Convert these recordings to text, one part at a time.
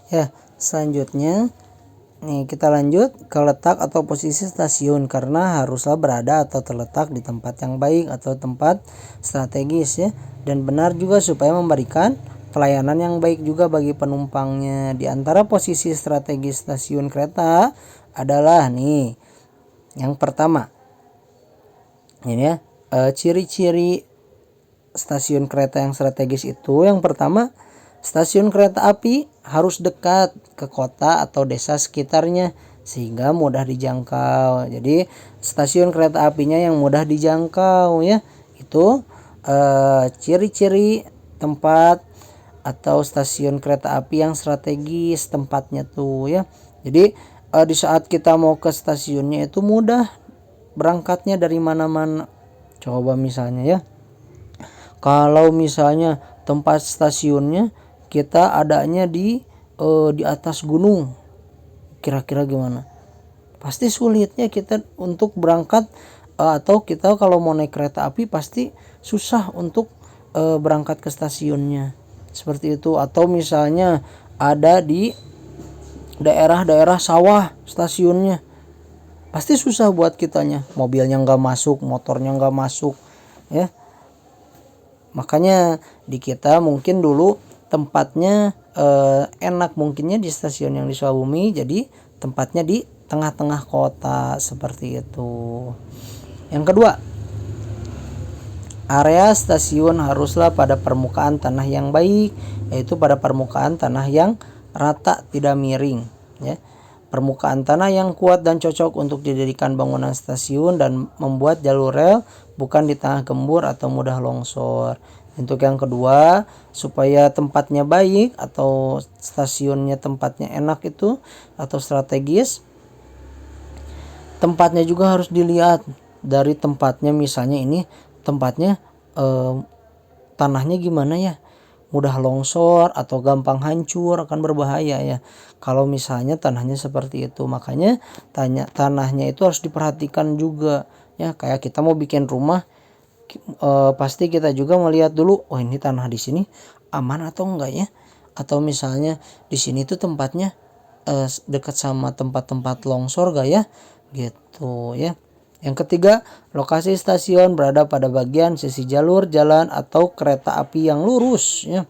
Ya, selanjutnya nih kita lanjut ke letak atau posisi stasiun, karena haruslah berada atau terletak di tempat yang baik atau tempat strategis ya, dan benar juga supaya memberikan pelayanan yang baik juga bagi penumpangnya. Di antara posisi strategis stasiun kereta adalah nih, yang pertama ini ya, ciri-ciri stasiun kereta yang strategis itu, yang pertama, stasiun kereta api harus dekat ke kota atau desa sekitarnya sehingga mudah dijangkau. Jadi stasiun kereta apinya yang mudah dijangkau ya, itu ciri-ciri tempat atau stasiun kereta api yang strategis tempatnya tuh ya. Jadi di saat kita mau ke stasiunnya itu mudah berangkatnya dari mana-mana. Coba misalnya ya, kalau misalnya tempat stasiunnya kita adanya di atas gunung, kira-kira gimana? Pasti sulitnya kita untuk berangkat, atau kita kalau mau naik kereta api pasti susah untuk berangkat ke stasiunnya. Seperti itu. Atau misalnya ada di daerah-daerah sawah stasiunnya, pasti susah buat kitanya, mobilnya nggak masuk, motornya nggak masuk ya. Makanya di kita mungkin dulu tempatnya enak mungkinnya di stasiun yang di Sukabumi, jadi tempatnya di tengah-tengah kota seperti itu. Yang kedua, area stasiun haruslah pada permukaan tanah yang baik, yaitu pada permukaan tanah yang rata, tidak miring ya. Permukaan tanah yang kuat dan cocok untuk didirikan bangunan stasiun dan membuat jalur rel, bukan di tengah gembur atau mudah longsor. Untuk yang kedua, supaya tempatnya baik atau stasiunnya tempatnya enak itu atau strategis, tempatnya juga harus dilihat dari tempatnya. Misalnya ini tempatnya tanahnya gimana ya, mudah longsor atau gampang hancur, akan berbahaya ya kalau misalnya tanahnya seperti itu. Makanya tanahnya itu harus diperhatikan juga ya. Kayak kita mau bikin rumah, pasti kita juga melihat dulu, oh ini tanah di sini aman atau enggak ya, atau misalnya di sini tuh tempatnya dekat sama tempat-tempat longsor gak ya, gitu ya. Yang ketiga, lokasi stasiun berada pada bagian sisi jalur jalan atau kereta api yang lurus ya.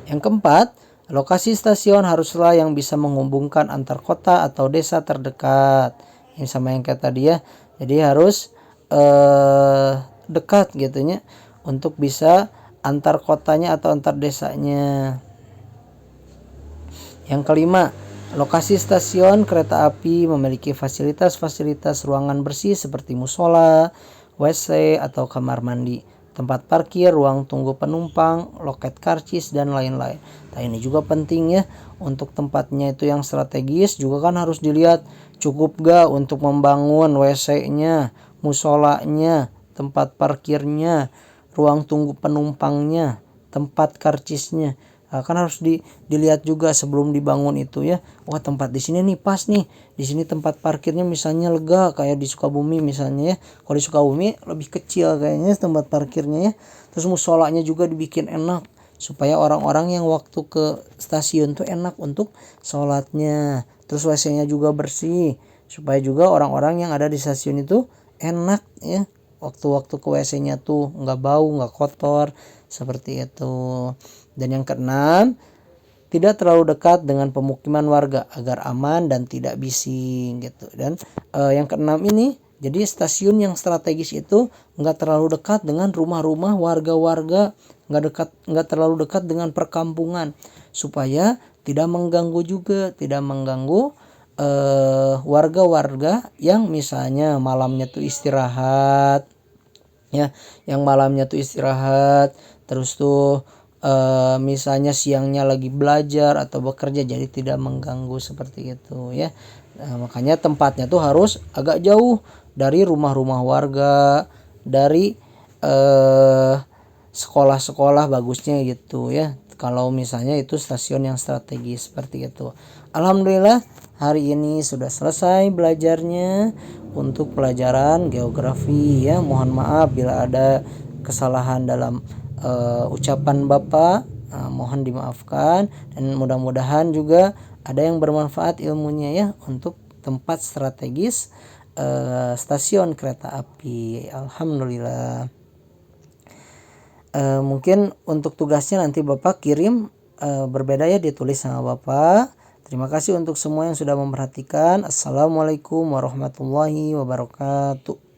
Yang keempat, lokasi stasiun haruslah yang bisa menghubungkan antar kota atau desa terdekat. Ini sama yang kayak tadi ya. Jadi harus dekat gitu ya, untuk bisa antar kotanya atau antar desanya. Yang kelima, lokasi stasiun kereta api memiliki fasilitas-fasilitas ruangan bersih seperti musola, WC atau kamar mandi, tempat parkir, ruang tunggu penumpang, loket karcis, dan lain-lain. Nah ini juga penting ya, untuk tempatnya itu yang strategis juga kan harus dilihat cukup gak untuk membangun WC-nya, musolanya, tempat parkirnya, ruang tunggu penumpangnya, tempat karcisnya. Nah, kan harus dilihat juga sebelum dibangun itu ya. Wah tempat di sini nih pas nih, di sini tempat parkirnya misalnya lega kayak di Sukabumi misalnya ya. Kalau di Sukabumi lebih kecil kayaknya tempat parkirnya ya. Terus musolanya juga dibikin enak supaya orang-orang yang waktu ke stasiun tuh enak untuk sholatnya. Terus WC-nya juga bersih supaya juga orang-orang yang ada di stasiun itu enak ya. Waktu-waktu ke WC-nya tuh nggak bau, nggak kotor seperti itu. Dan yang keenam, tidak terlalu dekat dengan pemukiman warga agar aman dan tidak bising gitu. Dan yang keenam ini, jadi stasiun yang strategis itu nggak terlalu dekat dengan rumah-rumah warga-warga, nggak terlalu dekat dengan perkampungan, supaya tidak mengganggu juga, tidak mengganggu warga-warga yang misalnya malamnya tuh istirahat ya, yang malamnya tuh istirahat, terus tuh misalnya siangnya lagi belajar atau bekerja, jadi tidak mengganggu seperti itu ya. Nah, makanya tempatnya tuh harus agak jauh dari rumah-rumah warga, dari sekolah-sekolah bagusnya gitu ya, kalau misalnya itu stasiun yang strategis seperti itu. Alhamdulillah hari ini sudah selesai belajarnya untuk pelajaran geografi ya. Mohon maaf bila ada kesalahan dalam ucapan Bapak mohon dimaafkan, dan mudah-mudahan juga ada yang bermanfaat ilmunya ya untuk tempat strategis stasiun kereta api. Alhamdulillah. Mungkin untuk tugasnya nanti Bapak kirim berbeda ya, ditulis sama Bapak. Terima kasih untuk semua yang sudah memperhatikan. Assalamualaikum warahmatullahi wabarakatuh.